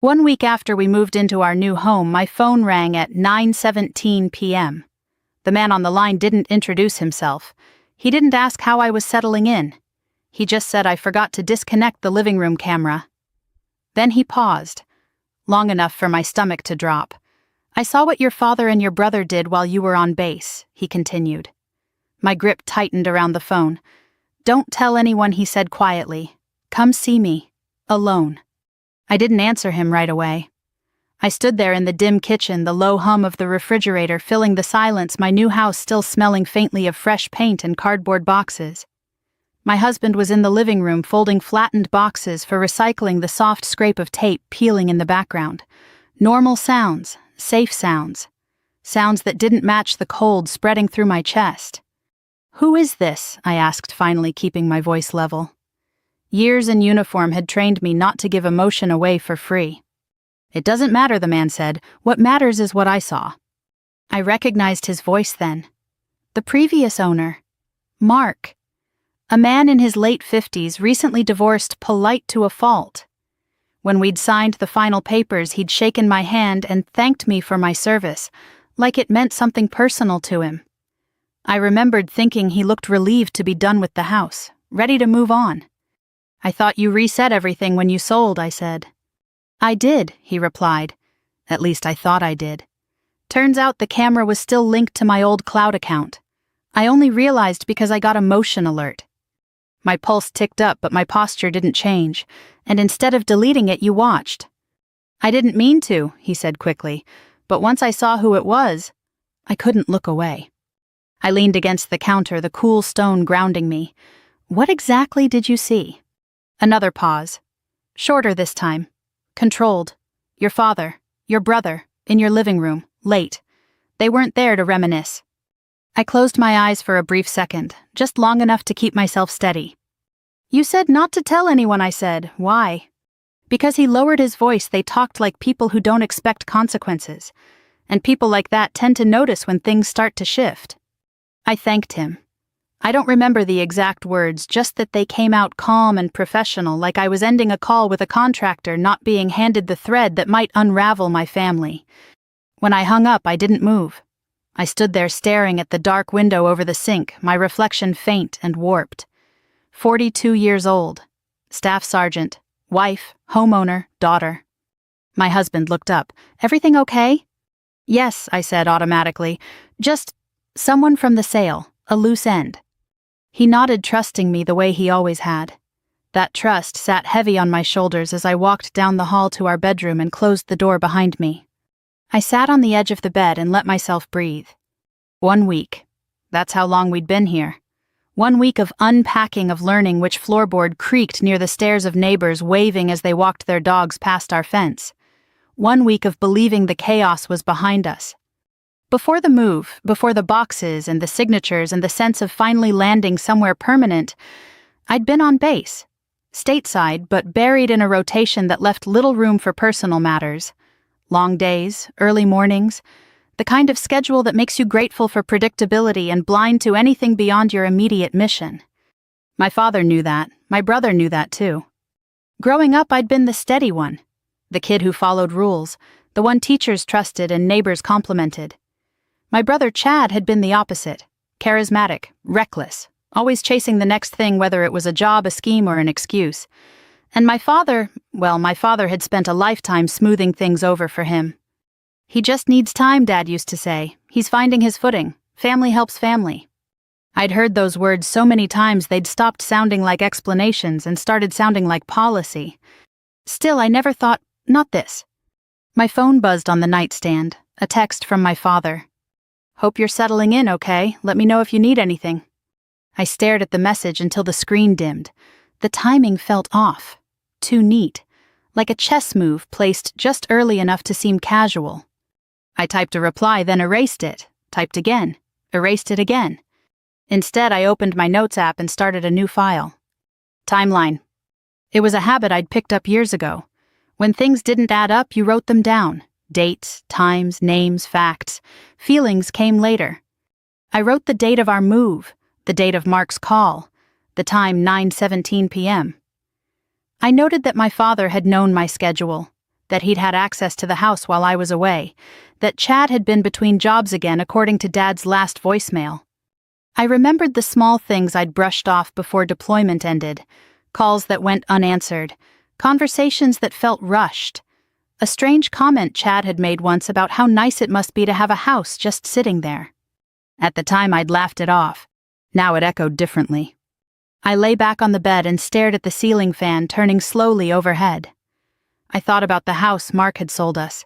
1 week after we moved into our new home, my phone rang at 9:17 p.m. The man on the line didn't introduce himself. He didn't ask how I was settling in. He just said I forgot to disconnect the living room camera. Then he paused, long enough for my stomach to drop. "I saw what your father and your brother did while you were on base," he continued. My grip tightened around the phone. "Don't tell anyone," he said quietly. "Come see me. Alone." I didn't answer him right away. I stood there in the dim kitchen, the low hum of the refrigerator filling the silence, my new house still smelling faintly of fresh paint and cardboard boxes. My husband was in the living room folding flattened boxes for recycling, the soft scrape of tape peeling in the background. Normal sounds, safe sounds. Sounds that didn't match the cold spreading through my chest. "Who is this?" I asked, finally keeping my voice level. Years in uniform had trained me not to give emotion away for free. "It doesn't matter," the man said. "What matters is what I saw." I recognized his voice then. The previous owner, Mark. A man in his late 50s, recently divorced, polite to a fault. When we'd signed the final papers, he'd shaken my hand and thanked me for my service, like it meant something personal to him. I remembered thinking he looked relieved to be done with the house, ready to move on. "I thought you reset everything when you sold," I said. "I did," he replied. At least I thought I did. Turns out the camera was still linked to my old cloud account. I only realized because I got a motion alert. My pulse ticked up, but my posture didn't change, and instead of deleting it, you watched. "I didn't mean to," he said quickly, "but once I saw who it was, I couldn't look away." I leaned against the counter, the cool stone grounding me. "What exactly did you see?" Another pause. Shorter this time. Controlled. "Your father, your brother, in your living room, late. They weren't there to reminisce." I closed my eyes for a brief second, just long enough to keep myself steady. "You said not to tell anyone," I said. "Why?" Because he lowered his voice. They talked like people who don't expect consequences. And people like that tend to notice when things start to shift. I thanked him. I don't remember the exact words, just that they came out calm and professional, like I was ending a call with a contractor, not being handed the thread that might unravel my family. When I hung up, I didn't move. I stood there staring at the dark window over the sink, my reflection faint and warped. 42 years old. Staff sergeant. Wife, homeowner, daughter. My husband looked up. "Everything okay?" "Yes," I said automatically. "Just someone from the sale, a loose end." He nodded, trusting me the way he always had. That trust sat heavy on my shoulders as I walked down the hall to our bedroom and closed the door behind me. I sat on the edge of the bed and let myself breathe. 1 week. That's how long we'd been here. 1 week of unpacking, of learning which floorboard creaked near the stairs, of neighbors waving as they walked their dogs past our fence. 1 week of believing the chaos was behind us. Before the move, before the boxes and the signatures and the sense of finally landing somewhere permanent, I'd been on base. Stateside, but buried in a rotation that left little room for personal matters. Long days, early mornings, the kind of schedule that makes you grateful for predictability and blind to anything beyond your immediate mission. My father knew that. My brother knew that too. Growing up, I'd been the steady one. The kid who followed rules, the one teachers trusted and neighbors complimented. My brother Chad had been the opposite. Charismatic, reckless, always chasing the next thing, whether it was a job, a scheme, or an excuse. And my father had spent a lifetime smoothing things over for him. "He just needs time," Dad used to say. "He's finding his footing. Family helps family." I'd heard those words so many times they'd stopped sounding like explanations and started sounding like policy. Still, I never thought, not this. My phone buzzed on the nightstand, a text from my father. "Hope you're settling in okay. Let me know if you need anything." I stared at the message until the screen dimmed. The timing felt off. Too neat. Like a chess move placed just early enough to seem casual. I typed a reply, then erased it. Typed again. Erased it again. Instead, I opened my notes app and started a new file. Timeline. It was a habit I'd picked up years ago. When things didn't add up, you wrote them down. Dates, times, names, facts. Feelings came later. I wrote the date of our move, the date of Mark's call, the time 9:17 p.m. I noted that my father had known my schedule, that he'd had access to the house while I was away, that Chad had been between jobs again according to Dad's last voicemail. I remembered the small things I'd brushed off before deployment ended, calls that went unanswered, conversations that felt rushed, a strange comment Chad had made once about how nice it must be to have a house just sitting there. At the time I'd laughed it off. Now it echoed differently. I lay back on the bed and stared at the ceiling fan turning slowly overhead. I thought about the house Mark had sold us,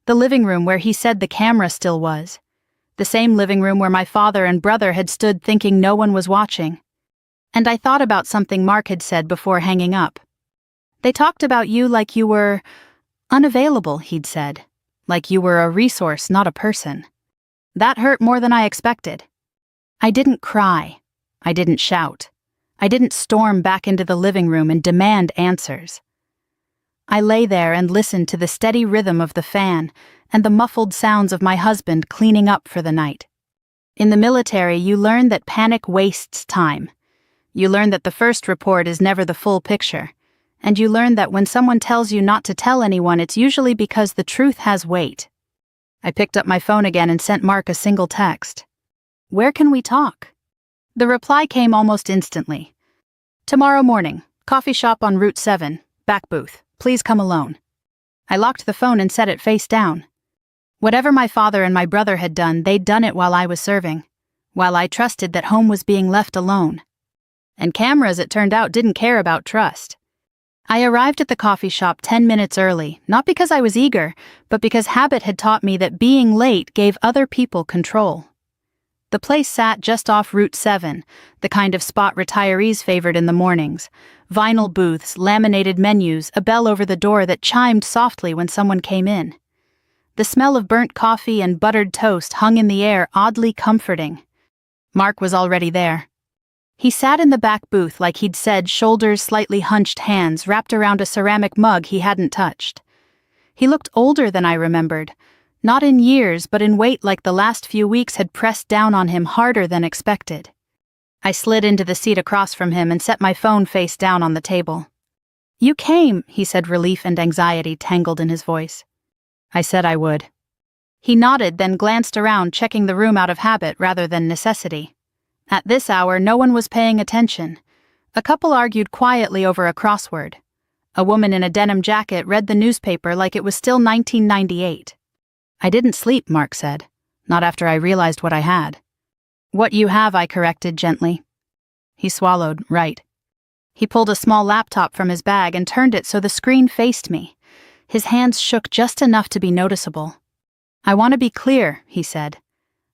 the living room where he said the camera still was, the same living room where my father and brother had stood thinking no one was watching. And I thought about something Mark had said before hanging up. They talked about you like you were unavailable, he'd said, like you were a resource, not a person. That hurt more than I expected. I didn't cry. I didn't shout. I didn't storm back into the living room and demand answers. I lay there and listened to the steady rhythm of the fan and the muffled sounds of my husband cleaning up for the night. In the military, you learn that panic wastes time. You learn that the first report is never the full picture. And you learn that when someone tells you not to tell anyone, it's usually because the truth has weight. I picked up my phone again and sent Mark a single text. "Where can we talk?" The reply came almost instantly. "Tomorrow morning, coffee shop on Route 7, back booth. Please come alone." I locked the phone and set it face down. Whatever my father and my brother had done, they'd done it while I was serving, while I trusted that home was being left alone. And cameras, it turned out, didn't care about trust. I arrived at the coffee shop 10 minutes early, not because I was eager, but because habit had taught me that being late gave other people control. The place sat just off Route 7, the kind of spot retirees favored in the mornings. Vinyl booths, laminated menus, a bell over the door that chimed softly when someone came in. The smell of burnt coffee and buttered toast hung in the air, oddly comforting. Mark was already there. He sat in the back booth like he'd said, shoulders slightly hunched, hands wrapped around a ceramic mug he hadn't touched. He looked older than I remembered. Not in years, but in weight, like the last few weeks had pressed down on him harder than expected. I slid into the seat across from him and set my phone face down on the table. "You came," he said, relief and anxiety tangled in his voice. I said I would. He nodded, then glanced around, checking the room out of habit rather than necessity. At this hour, no one was paying attention. A couple argued quietly over a crossword. A woman in a denim jacket read the newspaper like it was still 1998. "I didn't sleep," Mark said. "Not after I realized what I had." "What you have," I corrected gently. He swallowed, right. He pulled a small laptop from his bag and turned it so the screen faced me. His hands shook just enough to be noticeable. "I want to be clear," he said.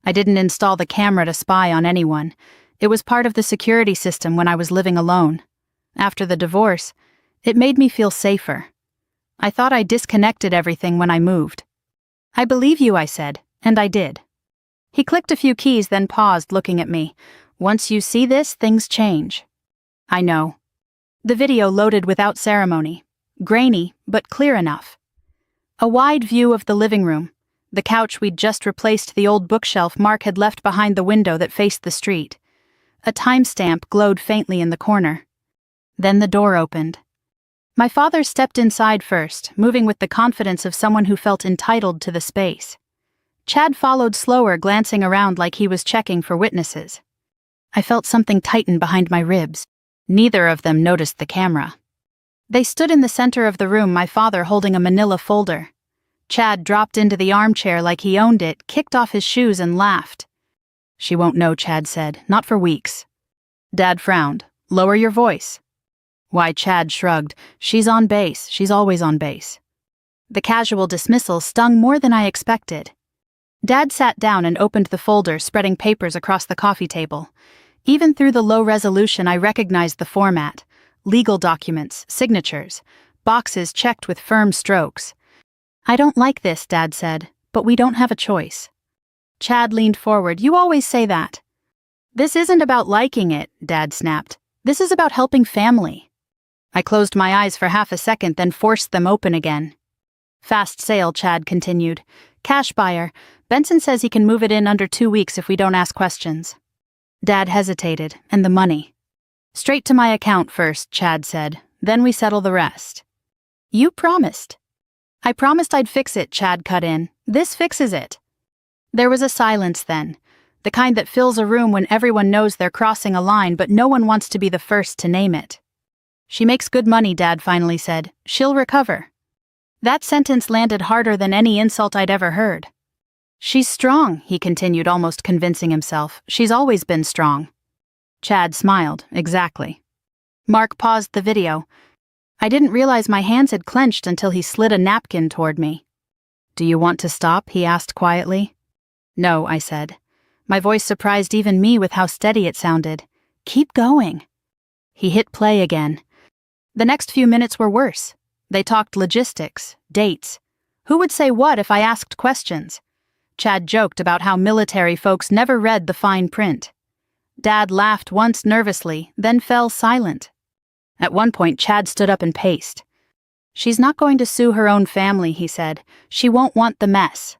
"I didn't install the camera to spy on anyone. It was part of the security system when I was living alone. After the divorce, it made me feel safer. I thought I disconnected everything when I moved." "I believe you," I said, and I did. He clicked a few keys, then paused, looking at me. "Once you see this, things change." "I know." The video loaded without ceremony. Grainy, but clear enough. A wide view of the living room. The couch we'd just replaced, the old bookshelf Mark had left behind the window that faced the street. A timestamp glowed faintly in the corner. Then the door opened. My father stepped inside first, moving with the confidence of someone who felt entitled to the space. Chad followed slower, glancing around like he was checking for witnesses. I felt something tighten behind my ribs. Neither of them noticed the camera. They stood in the center of the room, my father holding a manila folder. Chad dropped into the armchair like he owned it, kicked off his shoes and laughed. "She won't know," Chad said. "Not for weeks." Dad frowned. "Lower your voice." Why, Chad shrugged. "She's on base. She's always on base." The casual dismissal stung more than I expected. Dad sat down and opened the folder, spreading papers across the coffee table. Even through the low resolution, I recognized the format. Legal documents, signatures, boxes checked with firm strokes. "I don't like this," Dad said, "but we don't have a choice." Chad leaned forward. "You always say that." "This isn't about liking it," Dad snapped. "This is about helping family." I closed my eyes for half a second, then forced them open again. "Fast sale," Chad continued. "Cash buyer. Benson says he can move it in under 2 weeks if we don't ask questions." Dad hesitated. "And the money?" "Straight to my account first," Chad said. "Then we settle the rest." "You promised." I promised I'd fix it, Chad cut in. This fixes it. There was a silence then, the kind that fills a room when everyone knows they're crossing a line but no one wants to be the first to name it. She makes good money, Dad finally said. She'll recover. That sentence landed harder than any insult I'd ever heard. She's strong, he continued, almost convincing himself. She's always been strong. Chad smiled. Exactly. Mark paused the video. I didn't realize my hands had clenched until he slid a napkin toward me. Do you want to stop? He asked quietly. No, I said. My voice surprised even me with how steady it sounded. Keep going. He hit play again. The next few minutes were worse. They talked logistics, dates. Who would say what if I asked questions? Chad joked about how military folks never read the fine print. Dad laughed once nervously, then fell silent. At one point, Chad stood up and paced. She's not going to sue her own family, he said. She won't want the mess.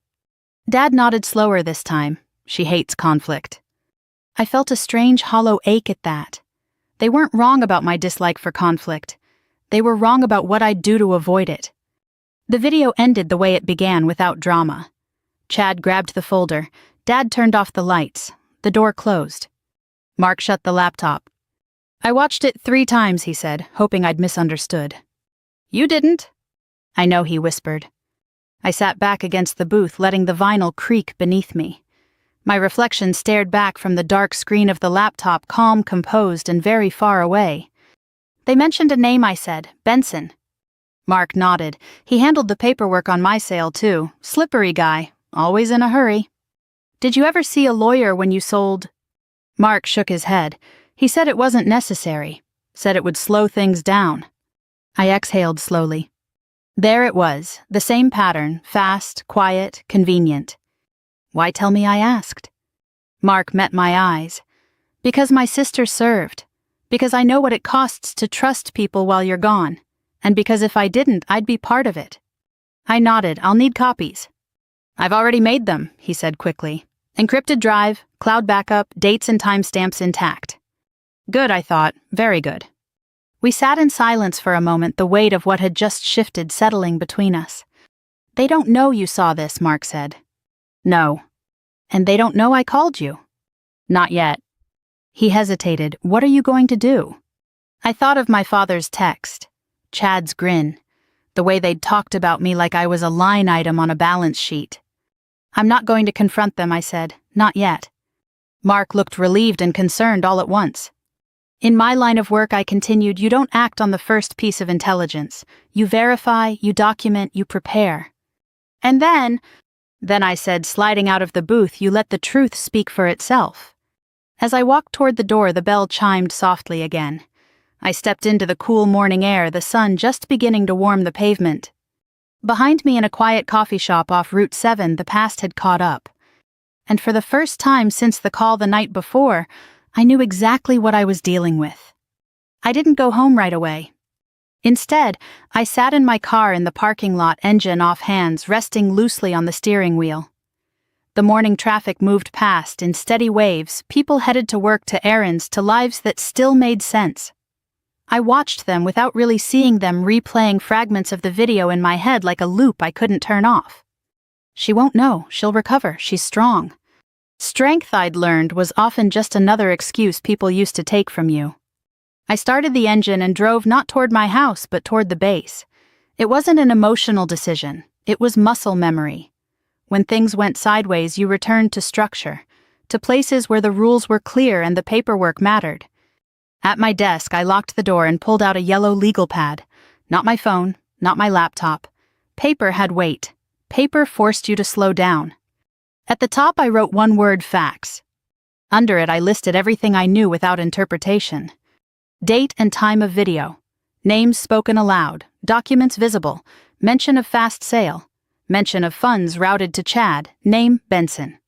Dad nodded slower this time. She hates conflict. I felt a strange hollow ache at that. They weren't wrong about my dislike for conflict. They were wrong about what I'd do to avoid it. The video ended the way it began, without drama. Chad grabbed the folder. Dad turned off the lights. The door closed. Mark shut the laptop. I watched it 3 times, he said, hoping I'd misunderstood. You didn't. I know, he whispered. I sat back against the booth, letting the vinyl creak beneath me. My reflection stared back from the dark screen of the laptop, calm, composed, and very far away. They mentioned a name, I said. Benson. Mark nodded. He handled the paperwork on my sale, too. Slippery guy. Always in a hurry. Did you ever see a lawyer when you sold? Mark shook his head. He said it wasn't necessary. Said it would slow things down. I exhaled slowly. There it was, the same pattern, fast, quiet, convenient. Why tell me I asked? Mark met my eyes. Because my sister served. Because I know what it costs to trust people while you're gone. And because if I didn't, I'd be part of it. I nodded. I'll need copies. I've already made them, he said quickly. Encrypted drive, cloud backup, dates and timestamps intact. Good, I thought. Very good. We sat in silence for a moment, the weight of what had just shifted settling between us. They don't know you saw this, Mark said. No. And they don't know I called you? Not yet. He hesitated. What are you going to do? I thought of my father's text, Chad's grin, the way they'd talked about me like I was a line item on a balance sheet. I'm not going to confront them, I said. Not yet. Mark looked relieved and concerned all at once. In my line of work, I continued, you don't act on the first piece of intelligence. You verify, you document, you prepare. And then I said, sliding out of the booth, you let the truth speak for itself. As I walked toward the door, the bell chimed softly again. I stepped into the cool morning air, the sun just beginning to warm the pavement. Behind me in a quiet coffee shop off Route 7, the past had caught up. And for the first time since the call the night before, I knew exactly what I was dealing with. I didn't go home right away. Instead, I sat in my car in the parking lot, engine off hands, resting loosely on the steering wheel. The morning traffic moved past in steady waves, people headed to work, to errands, to lives that still made sense. I watched them without really seeing them, replaying fragments of the video in my head like a loop I couldn't turn off. She won't know, she'll recover, she's strong. Strength, I'd learned, was often just another excuse people used to take from you. I started the engine and drove not toward my house but toward the base. It wasn't an emotional decision, it was muscle memory. When things went sideways, you returned to structure, to places where the rules were clear and the paperwork mattered. At my desk, I locked the door and pulled out a yellow legal pad. Not my phone, not my laptop. Paper had weight. Paper forced you to slow down. At the top, I wrote one word: facts. Under it, I listed everything I knew without interpretation. Date and time of video. Names spoken aloud. Documents visible. Mention of fast sale. Mention of funds routed to Chad. Name Benson.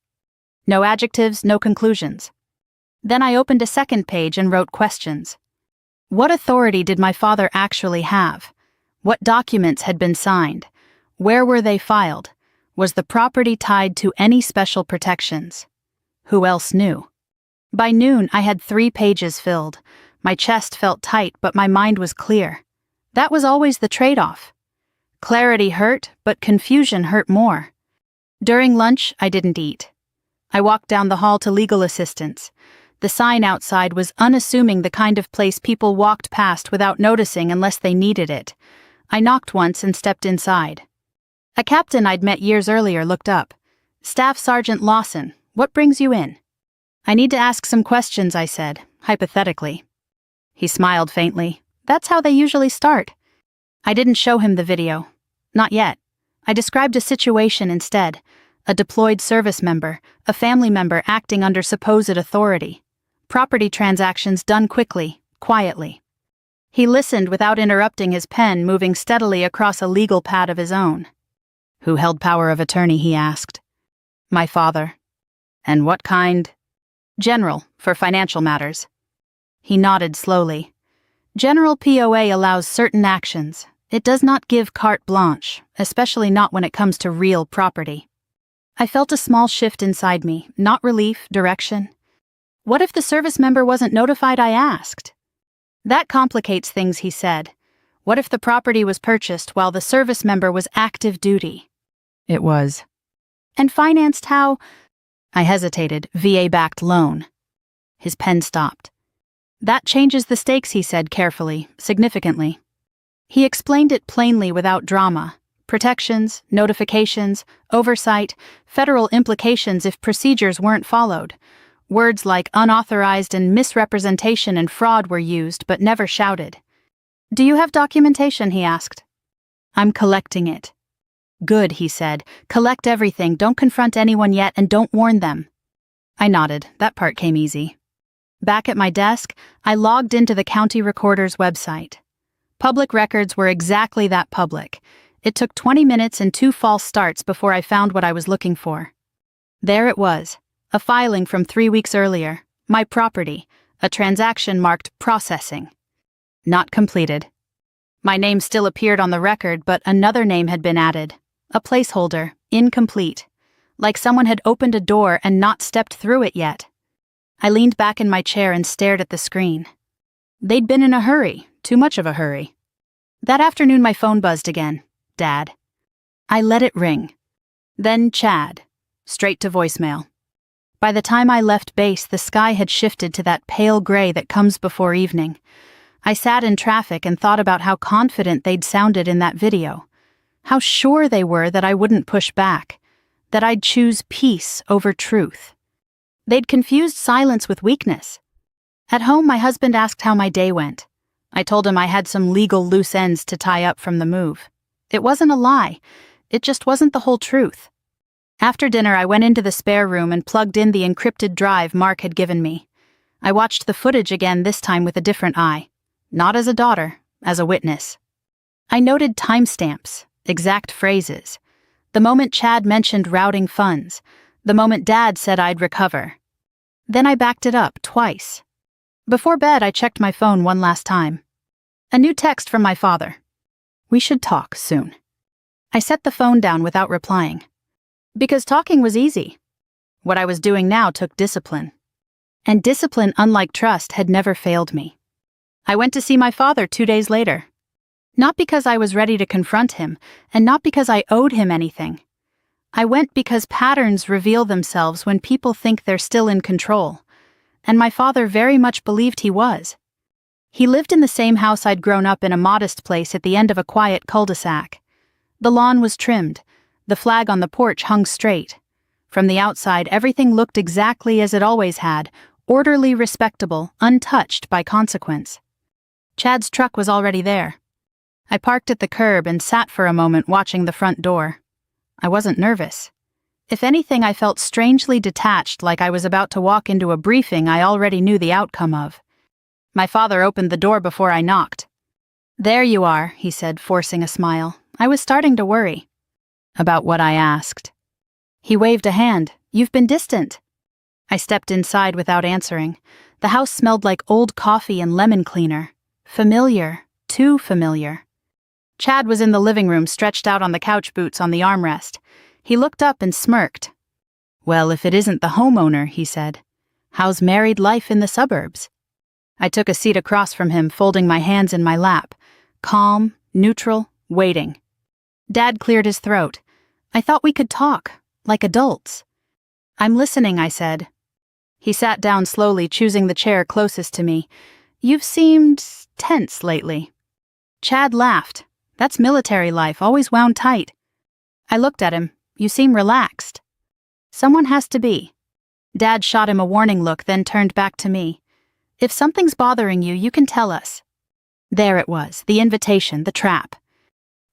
No adjectives, no conclusions. Then I opened a second page and wrote questions. What authority did my father actually have? What documents had been signed? Where were they filed? Was the property tied to any special protections? Who else knew? By noon, I had 3 pages filled. My chest felt tight, but my mind was clear. That was always the trade-off. Clarity hurt, but confusion hurt more. During lunch, I didn't eat. I walked down the hall to legal assistance. The sign outside was unassuming, the kind of place people walked past without noticing unless they needed it. I knocked once and stepped inside. A captain I'd met years earlier looked up. "Staff Sergeant Lawson, what brings you in?" "I need to ask some questions," I said, hypothetically. He smiled faintly. "That's how they usually start." I didn't show him the video. Not yet. I described a situation instead. A deployed service member, a family member acting under supposed authority. Property transactions done quickly, quietly. He listened without interrupting his pen moving steadily across a legal pad of his own. "Who held power of attorney?" he asked. "My father." "And what kind?" "General, for financial matters." He nodded slowly. General POA allows certain actions. It does not give carte blanche, especially not when it comes to real property. I felt a small shift inside me, not relief, direction. What if the service member wasn't notified? I asked. "That complicates things," he said. "What if the property was purchased while the service member was active duty?" "It was." "And financed how?" I hesitated. "VA-backed loan." His pen stopped. "That changes the stakes," he said carefully, significantly. He explained it plainly without drama. Protections, notifications, oversight, federal implications if procedures weren't followed. Words like unauthorized and misrepresentation and fraud were used, but never shouted. "Do you have documentation?" he asked. "I'm collecting it." "Good," he said. "Collect everything, don't confront anyone yet, and don't warn them." I nodded. That part came easy. Back at my desk, I logged into the county recorder's website. Public records were exactly that, public. It took 20 minutes and 2 false starts before I found what I was looking for. There it was, a filing from 3 weeks earlier, my property, a transaction marked processing. Not completed. My name still appeared on the record, but another name had been added. A placeholder, incomplete. Like someone had opened a door and not stepped through it yet. I leaned back in my chair and stared at the screen. They'd been in a hurry, too much of a hurry. That afternoon my phone buzzed again. Dad. I let it ring. Then Chad. Straight to voicemail. By the time I left base, the sky had shifted to that pale gray that comes before evening. I sat in traffic and thought about how confident they'd sounded in that video. How sure they were that I wouldn't push back. That I'd choose peace over truth. They'd confused silence with weakness. At home, my husband asked how my day went. I told him I had some legal loose ends to tie up from the move. It wasn't a lie. It just wasn't the whole truth. After dinner, I went into the spare room and plugged in the encrypted drive Mark had given me. I watched the footage again, this time with a different eye. Not as a daughter, as a witness. I noted timestamps, exact phrases. The moment Chad mentioned routing funds. The moment Dad said I'd recover. Then I backed it up twice. Before bed, I checked my phone one last time. A new text from my father. "We should talk soon." I set the phone down without replying. Because talking was easy. What I was doing now took discipline. And discipline, unlike trust, had never failed me. I went to see my father 2 days later. Not because I was ready to confront him, and not because I owed him anything. I went because patterns reveal themselves when people think they're still in control. And my father very much believed he was. He lived in the same house I'd grown up in, a modest place at the end of a quiet cul-de-sac. The lawn was trimmed. The flag on the porch hung straight. From the outside, everything looked exactly as it always had, orderly, respectable, untouched by consequence. Chad's truck was already there. I parked at the curb and sat for a moment watching the front door. I wasn't nervous. If anything, I felt strangely detached, like I was about to walk into a briefing I already knew the outcome of. My father opened the door before I knocked. "There you are," he said, forcing a smile. I was starting to worry. About what I asked. He waved a hand. "You've been distant." I stepped inside without answering. The house smelled like old coffee and lemon cleaner. Familiar. Too familiar. Chad was in the living room, stretched out on the couch, boots on the armrest. He looked up and smirked. "Well, if it isn't the homeowner," he said. "How's married life in the suburbs?" I took a seat across from him, folding my hands in my lap. Calm, neutral, waiting. Dad cleared his throat. I thought we could talk, like adults. I'm listening, I said. He sat down slowly, choosing the chair closest to me. You've seemed tense lately. Chad laughed. That's military life, always wound tight. I looked at him. You seem relaxed. Someone has to be. Dad shot him a warning look, then turned back to me. If something's bothering you, you can tell us. There it was, the invitation, the trap.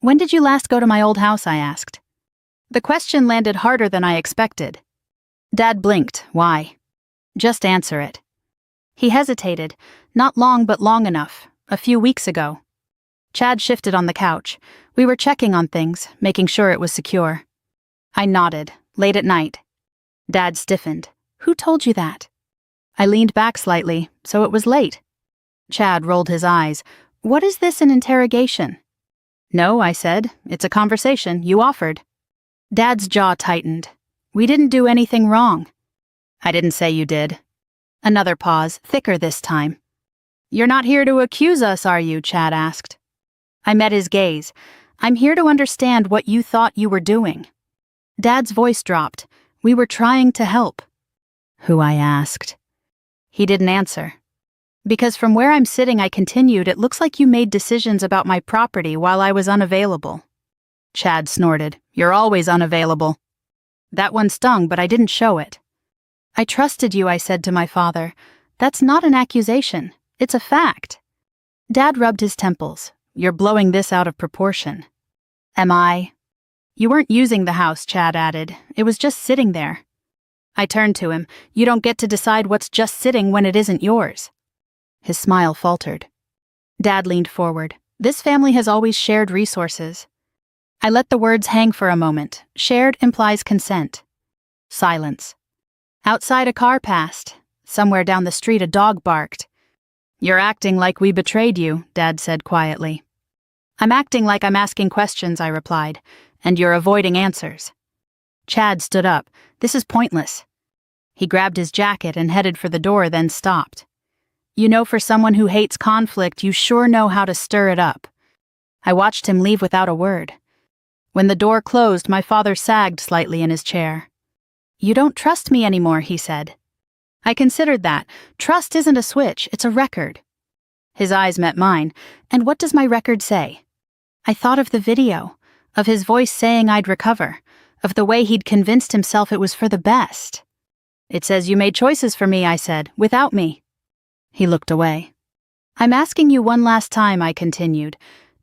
When did you last go to my old house, I asked. The question landed harder than I expected. Dad blinked. Why? Just answer it. He hesitated. Not long, but long enough. A few weeks ago. Chad shifted on the couch. We were checking on things, making sure it was secure. I nodded. Late at night. Dad stiffened. Who told you that? I leaned back slightly, so it was late. Chad rolled his eyes. What is this, an interrogation? No, I said. It's a conversation. You offered. Dad's jaw tightened. We didn't do anything wrong. I didn't say you did. Another pause, thicker this time. You're not here to accuse us, are you? Chad asked. I met his gaze. I'm here to understand what you thought you were doing. Dad's voice dropped. We were trying to help. Who? I asked. He didn't answer. Because from where I'm sitting, I continued, it looks like you made decisions about my property while I was unavailable. Chad snorted. You're always unavailable. That one stung, but I didn't show it. I trusted you, I said to my father. That's not an accusation. It's a fact. Dad rubbed his temples. You're blowing this out of proportion. Am I? You weren't using the house, Chad added. It was just sitting there. I turned to him. You don't get to decide what's just sitting when it isn't yours. His smile faltered. Dad leaned forward. This family has always shared resources. I let the words hang for a moment. Shared implies consent. Silence. Outside, a car passed. Somewhere down the street, a dog barked. You're acting like we betrayed you, Dad said quietly. I'm acting like I'm asking questions, I replied, and you're avoiding answers. Chad stood up. This is pointless. He grabbed his jacket and headed for the door, then stopped. You know, for someone who hates conflict, you sure know how to stir it up. I watched him leave without a word. When the door closed, my father sagged slightly in his chair. You don't trust me anymore, he said. I considered that. Trust isn't a switch, it's a record. His eyes met mine. And what does my record say? I thought of the video, of his voice saying I'd recover, of the way he'd convinced himself it was for the best. It says you made choices for me, I said, without me. He looked away. I'm asking you one last time, I continued.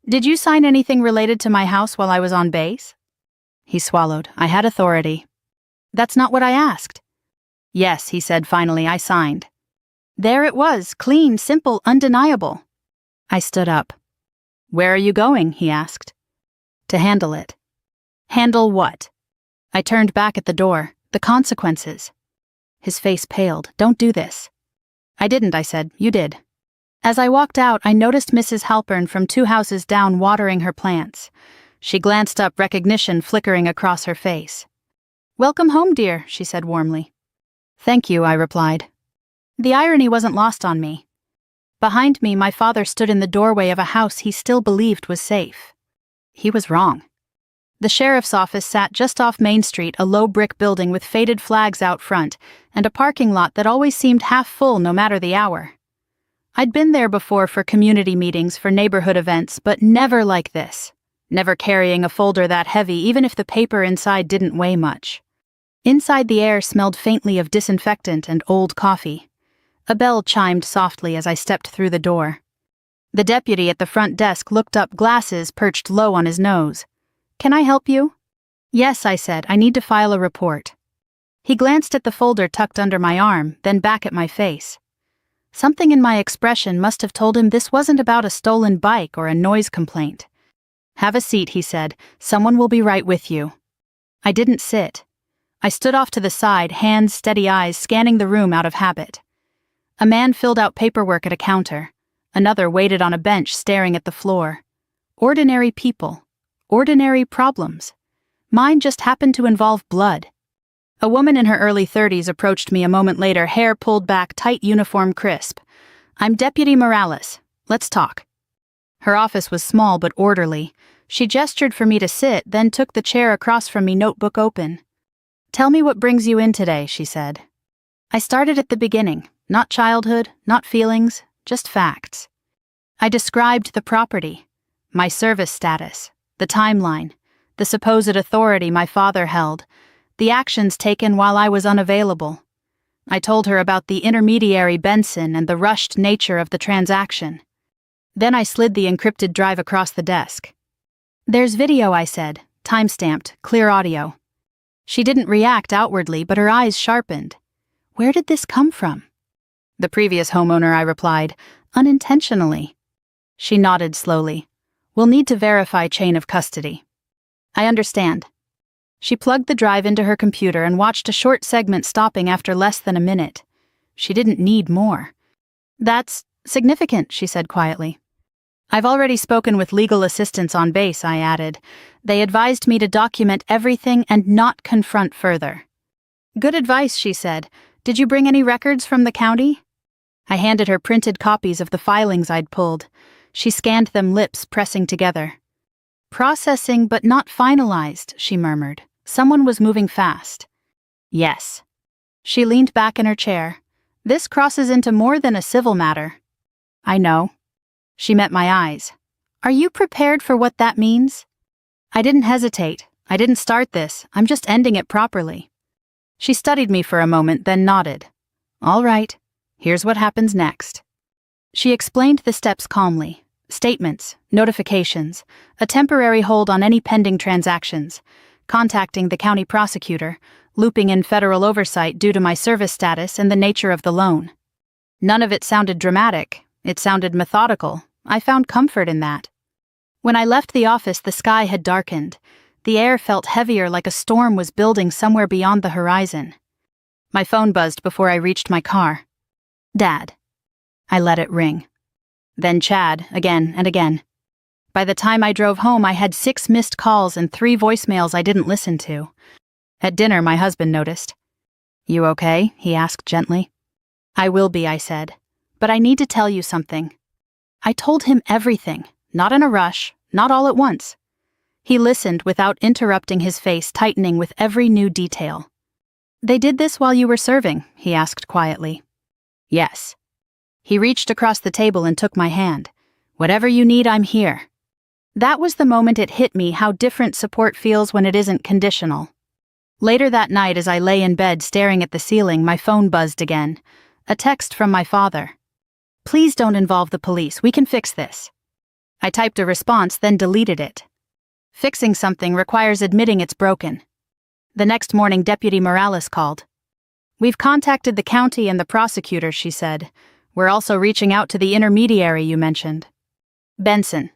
Did you sign anything related to my house while I was on base? He swallowed. I had authority. That's not what I asked. Yes, he said finally, I signed. There it was, clean, simple, undeniable. I stood up. Where are you going? He asked. To handle it. Handle what? I turned back at the door. The consequences. His face paled. Don't do this. I didn't, I said. You did. As I walked out, I noticed Mrs. Halpern from 2 houses down watering her plants. She glanced up, recognition flickering across her face. Welcome home, dear, she said warmly. Thank you, I replied. The irony wasn't lost on me. Behind me, my father stood in the doorway of a house he still believed was safe. He was wrong. The sheriff's office sat just off Main Street, a low brick building with faded flags out front, and a parking lot that always seemed half full no matter the hour. I'd been there before for community meetings, for neighborhood events, but never like this. Never carrying a folder that heavy, even if the paper inside didn't weigh much. Inside, the air smelled faintly of disinfectant and old coffee. A bell chimed softly as I stepped through the door. The deputy at the front desk looked up, glasses perched low on his nose. Can I help you? Yes, I said. I need to file a report. He glanced at the folder tucked under my arm, then back at my face. Something in my expression must have told him this wasn't about a stolen bike or a noise complaint. Have a seat, he said. Someone will be right with you. I didn't sit. I stood off to the side, hands, steady eyes, scanning the room out of habit. A man filled out paperwork at a counter. Another waited on a bench, staring at the floor. Ordinary people. Ordinary problems. Mine just happened to involve blood. A woman in her early 30s approached me a moment later, hair pulled back, tight uniform crisp. I'm Deputy Morales. Let's talk. Her office was small but orderly. She gestured for me to sit, then took the chair across from me, notebook open. "Tell me what brings you in today," she said. I started at the beginning, not childhood, not feelings, just facts. I described the property, my service status, the timeline, the supposed authority my father held, the actions taken while I was unavailable. I told her about the intermediary Benson and the rushed nature of the transaction. Then I slid the encrypted drive across the desk. "There's video," I said, time-stamped, clear audio. She didn't react outwardly, but her eyes sharpened. "Where did this come from?" "The previous homeowner," I replied, unintentionally. She nodded slowly. "We'll need to verify chain of custody." "I understand." She plugged the drive into her computer and watched a short segment stopping after less than a minute. She didn't need more. "That's significant," she said quietly. "I've already spoken with legal assistance on base," I added. "They advised me to document everything and not confront further." "Good advice," she said. "Did you bring any records from the county?" I handed her printed copies of the filings I'd pulled. She scanned them, lips pressing together. "Processing but not finalized," she murmured. "Someone was moving fast." "Yes." She leaned back in her chair. "This crosses into more than a civil matter." "I know." She met my eyes. "Are you prepared for what that means?" I didn't hesitate. I didn't start this. I'm just ending it properly. She studied me for a moment, then nodded. "All right. Here's what happens next." She explained the steps calmly. Statements, notifications, a temporary hold on any pending transactions, contacting the county prosecutor, looping in federal oversight due to my service status and the nature of the loan. None of it sounded dramatic. It sounded methodical. I found comfort in that. When I left the office, the sky had darkened. The air felt heavier, like a storm was building somewhere beyond the horizon. My phone buzzed before I reached my car. "Dad." I let it ring. Then Chad, again and again. By the time I drove home, I had 6 missed calls and 3 voicemails I didn't listen to. At dinner, my husband noticed. "You okay?" he asked gently. "I will be," I said. "But I need to tell you something." I told him everything, not in a rush, not all at once. He listened without interrupting, his face tightening with every new detail. "They did this while you were serving?" he asked quietly. "Yes." He reached across the table and took my hand. "Whatever you need, I'm here." That was the moment it hit me how different support feels when it isn't conditional. Later that night, as I lay in bed staring at the ceiling, my phone buzzed again. A text from my father. "Please don't involve the police. We can fix this." I typed a response, then deleted it. Fixing something requires admitting it's broken. The next morning, Deputy Morales called. "We've contacted the county and the prosecutor," she said. "We're also reaching out to the intermediary you mentioned." "Benson."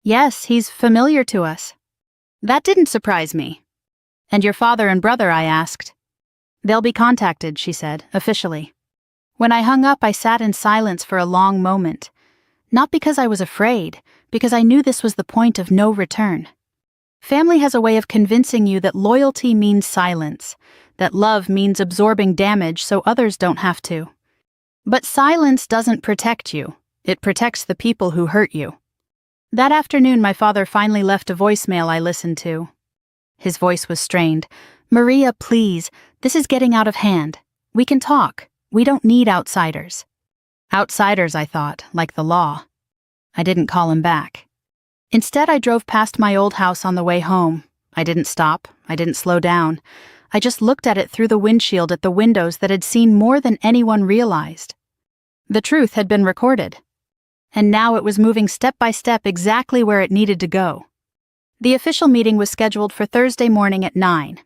"Yes, he's familiar to us." That didn't surprise me. "And your father and brother?" I asked. "They'll be contacted," she said, officially. When I hung up, I sat in silence for a long moment. Not because I was afraid, because I knew this was the point of no return. Family has a way of convincing you that loyalty means silence, that love means absorbing damage so others don't have to. But silence doesn't protect you. It protects the people who hurt you. That afternoon, my father finally left a voicemail I listened to. His voice was strained. "Maria, please, this is getting out of hand. We can talk. We don't need outsiders." Outsiders, I thought, like the law. I didn't call him back. Instead, I drove past my old house on the way home. I didn't stop. I didn't slow down. I just looked at it through the windshield at the windows that had seen more than anyone realized. The truth had been recorded. And now it was moving step by step exactly where it needed to go. The official meeting was scheduled for Thursday morning at 9.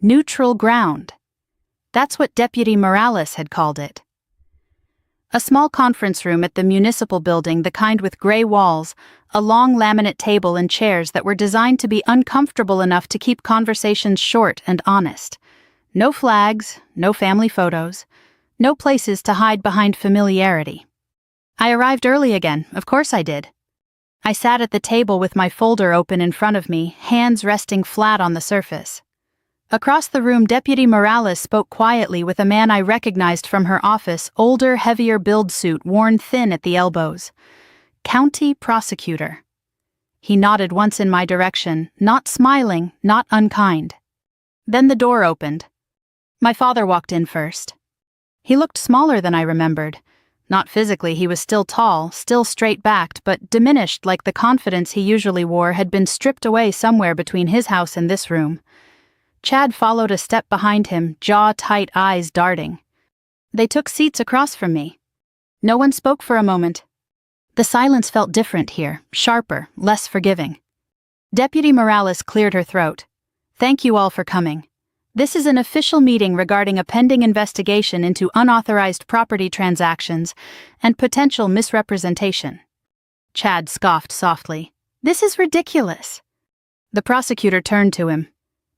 Neutral ground. That's what Deputy Morales had called it. A small conference room at the municipal building, the kind with gray walls, a long laminate table and chairs that were designed to be uncomfortable enough to keep conversations short and honest. No flags, no family photos, no places to hide behind familiarity. I arrived early again, of course I did. I sat at the table with my folder open in front of me, hands resting flat on the surface. Across the room, Deputy Morales spoke quietly with a man I recognized from her office, older, heavier build suit worn thin at the elbows. County prosecutor. He nodded once in my direction, not smiling, not unkind. Then the door opened. My father walked in first. He looked smaller than I remembered. Not physically, he was still tall, still straight-backed, but diminished like the confidence he usually wore had been stripped away somewhere between his house and this room. Chad followed a step behind him, jaw tight, eyes darting. They took seats across from me. No one spoke for a moment. The silence felt different here, sharper, less forgiving. Deputy Morales cleared her throat. "Thank you all for coming. This is an official meeting regarding a pending investigation into unauthorized property transactions and potential misrepresentation." Chad scoffed softly. "This is ridiculous." The prosecutor turned to him.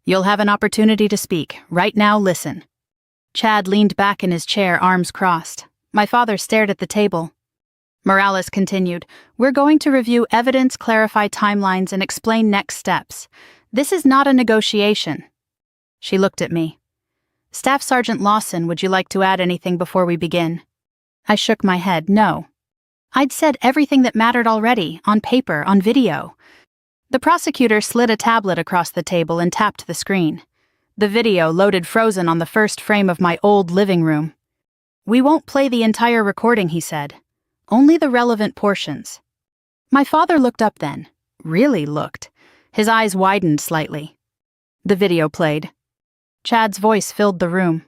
"You'll have an opportunity to speak. Right now, listen." Chad leaned back in his chair, arms crossed. My father stared at the table. Morales continued, "We're going to review evidence, clarify timelines, and explain next steps. This is not a negotiation." She looked at me. "Staff Sergeant Lawson, would you like to add anything before we begin?" I shook my head, no. I'd said everything that mattered already, on paper, on video. The prosecutor slid a tablet across the table and tapped the screen. The video loaded frozen on the first frame of my old living room. "We won't play the entire recording," he said. "Only the relevant portions." My father looked up then. Really looked. His eyes widened slightly. The video played. Chad's voice filled the room.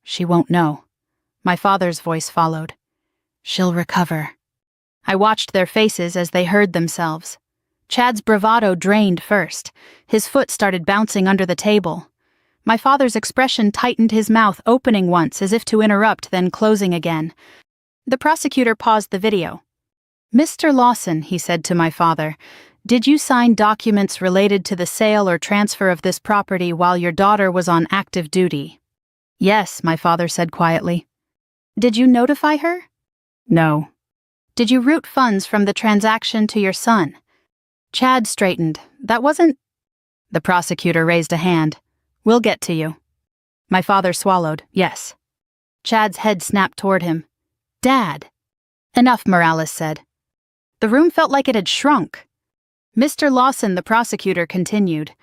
"She won't know." My father's voice followed. "She'll recover." I watched their faces as they heard themselves. Chad's bravado drained first. His foot started bouncing under the table. My father's expression tightened, his mouth opening once as if to interrupt, then closing again. The prosecutor paused the video. "Mr. Lawson," he said to my father, "did you sign documents related to the sale or transfer of this property while your daughter was on active duty?" "Yes," my father said quietly. "Did you notify her?" "No." "Did you route funds from the transaction to your son?" Chad straightened. "That wasn't—" The prosecutor raised a hand. "We'll get to you." My father swallowed. "Yes." Chad's head snapped toward him. "Dad." "Enough," Morales said. The room felt like it had shrunk. "Mr. Lawson," the prosecutor continued,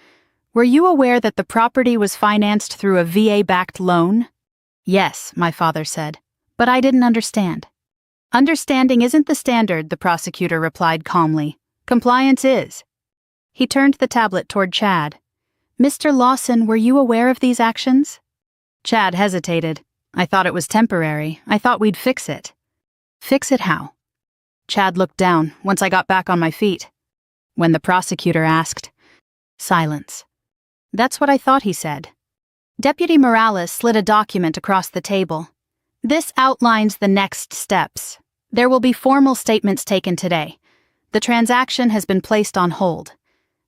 "were you aware that the property was financed through a VA-backed loan?" "Yes," my father said, "but I didn't understand." "Understanding isn't the standard," the prosecutor replied calmly. "Compliance is." He turned the tablet toward Chad. "Mr. Lawson, were you aware of these actions?" Chad hesitated. "I thought it was temporary. I thought we'd fix it." "Fix it how?" Chad looked down, once I got back on my feet. When the prosecutor asked. Silence. "That's what I thought," he said. Deputy Morales slid a document across the table. "This outlines the next steps. There will be formal statements taken today. The transaction has been placed on hold.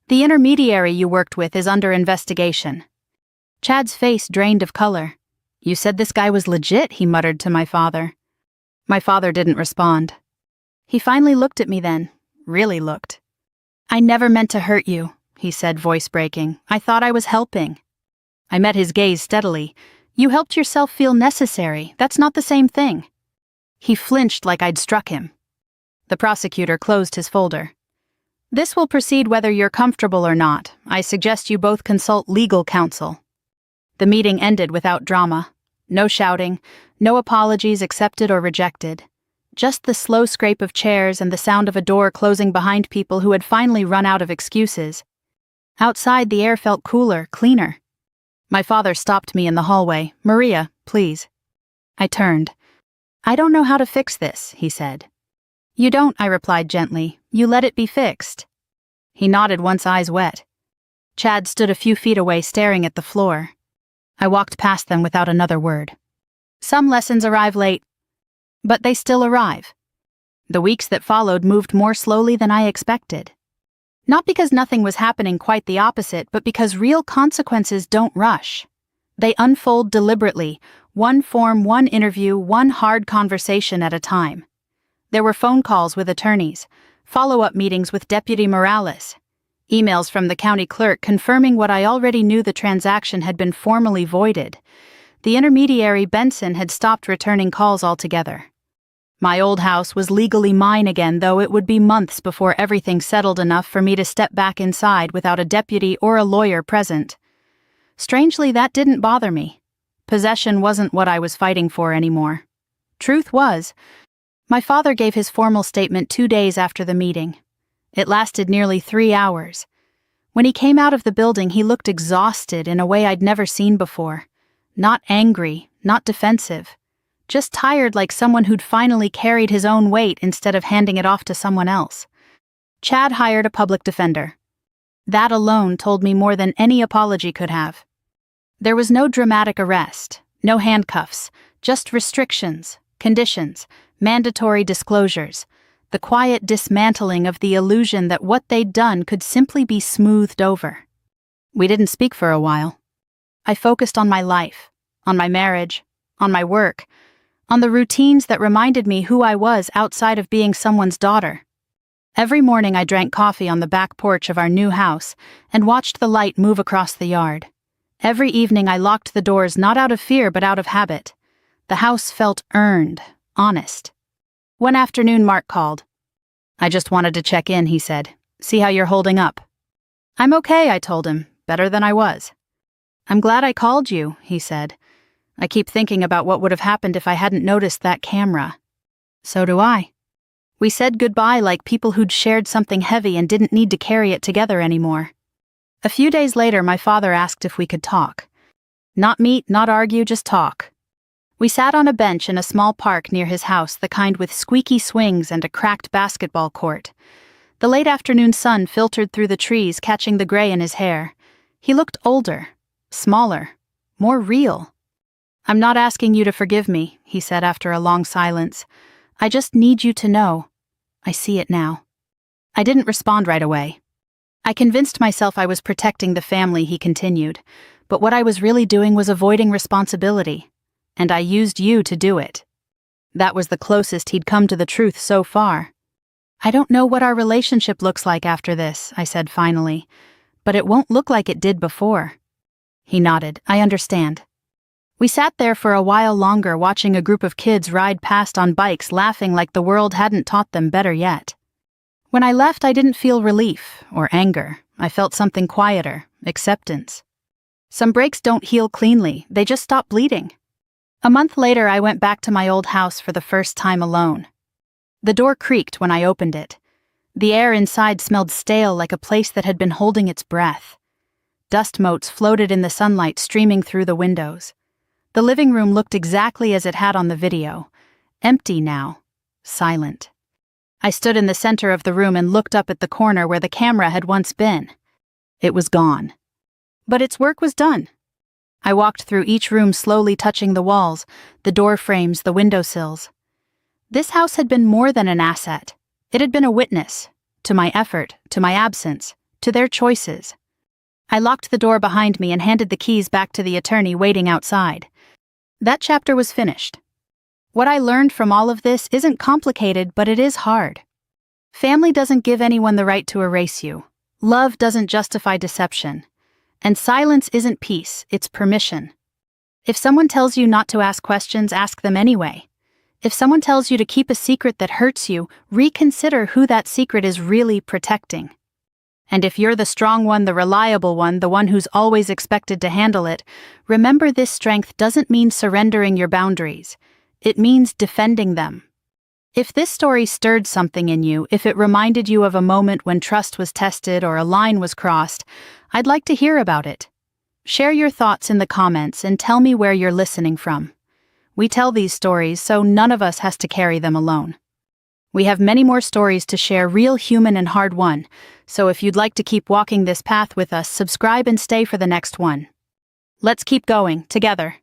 The intermediary you worked with is under investigation." Chad's face drained of color. "You said this guy was legit," he muttered to my father. My father didn't respond. He finally looked at me then, really looked. "I never meant to hurt you," he said, voice breaking. "I thought I was helping." I met his gaze steadily. "You helped yourself feel necessary. That's not the same thing." He flinched like I'd struck him. The prosecutor closed his folder. "This will proceed whether you're comfortable or not. I suggest you both consult legal counsel." The meeting ended without drama. No shouting, no apologies accepted or rejected. Just the slow scrape of chairs and the sound of a door closing behind people who had finally run out of excuses. Outside, the air felt cooler, cleaner. My father stopped me in the hallway. "Maria, please." I turned. "I don't know how to fix this," he said. "You don't," I replied gently. "You let it be fixed." He nodded once, eyes wet. Chad stood a few feet away, staring at the floor. I walked past them without another word. Some lessons arrive late, but they still arrive. The weeks that followed moved more slowly than I expected. Not because nothing was happening, quite the opposite, but because real consequences don't rush. They unfold deliberately, one form, one interview, one hard conversation at a time. There were phone calls with attorneys, follow-up meetings with Deputy Morales, emails from the county clerk confirming what I already knew: the transaction had been formally voided. The intermediary, Benson, had stopped returning calls altogether. My old house was legally mine again, though it would be months before everything settled enough for me to step back inside without a deputy or a lawyer present. Strangely, that didn't bother me. Possession wasn't what I was fighting for anymore. Truth was, my father gave his formal statement 2 days after the meeting. It lasted nearly 3 hours. When he came out of the building, he looked exhausted in a way I'd never seen before. Not angry, not defensive. Just tired, like someone who'd finally carried his own weight instead of handing it off to someone else. Chad hired a public defender. That alone told me more than any apology could have. There was no dramatic arrest, no handcuffs, just restrictions, conditions, mandatory disclosures, the quiet dismantling of the illusion that what they'd done could simply be smoothed over. We didn't speak for a while. I focused on my life, on my marriage, on my work, on the routines that reminded me who I was outside of being someone's daughter. Every morning I drank coffee on the back porch of our new house and watched the light move across the yard. Every evening I locked the doors not out of fear but out of habit. The house felt earned, honest. One afternoon Mark called. "I just wanted to check in," he said. "See how you're holding up." "I'm okay," I told him, better than I was. "I'm glad I called you," he said. "I keep thinking about what would have happened if I hadn't noticed that camera." "So do I." We said goodbye like people who'd shared something heavy and didn't need to carry it together anymore. A few days later, my father asked if we could talk. Not meet, not argue, just talk. We sat on a bench in a small park near his house, the kind with squeaky swings and a cracked basketball court. The late afternoon sun filtered through the trees, catching the gray in his hair. He looked older, smaller, more real. "I'm not asking you to forgive me," he said after a long silence. "I just need you to know. I see it now." I didn't respond right away. I convinced myself I was protecting the family, he continued, but what I was really doing was avoiding responsibility. And I used you to do it. That was the closest he'd come to the truth so far. "I don't know what our relationship looks like after this," I said finally, "but it won't look like it did before." He nodded. "I understand." We sat there for a while longer, watching a group of kids ride past on bikes, laughing like the world hadn't taught them better yet. When I left, I didn't feel relief or anger. I felt something quieter, acceptance. Some breaks don't heal cleanly, they just stop bleeding. A month later, I went back to my old house for the first time alone. The door creaked when I opened it. The air inside smelled stale, like a place that had been holding its breath. Dust motes floated in the sunlight streaming through the windows. The living room looked exactly as it had on the video. Empty now. Silent. I stood in the center of the room and looked up at the corner where the camera had once been. It was gone. But its work was done. I walked through each room, slowly touching the walls, the door frames, the windowsills. This house had been more than an asset. It had been a witness. To my effort, to my absence, to their choices. I locked the door behind me and handed the keys back to the attorney waiting outside. That chapter was finished. What I learned from all of this isn't complicated, but it is hard. Family doesn't give anyone the right to erase you. Love doesn't justify deception. And silence isn't peace, it's permission. If someone tells you not to ask questions, ask them anyway. If someone tells you to keep a secret that hurts you, reconsider who that secret is really protecting. And if you're the strong one, the reliable one, the one who's always expected to handle it, remember this: strength doesn't mean surrendering your boundaries. It means defending them. If this story stirred something in you, if it reminded you of a moment when trust was tested or a line was crossed, I'd like to hear about it. Share your thoughts in the comments and tell me where you're listening from. We tell these stories so none of us has to carry them alone. We have many more stories to share, real, human, and hard-won, so if you'd like to keep walking this path with us, subscribe and stay for the next one. Let's keep going, together.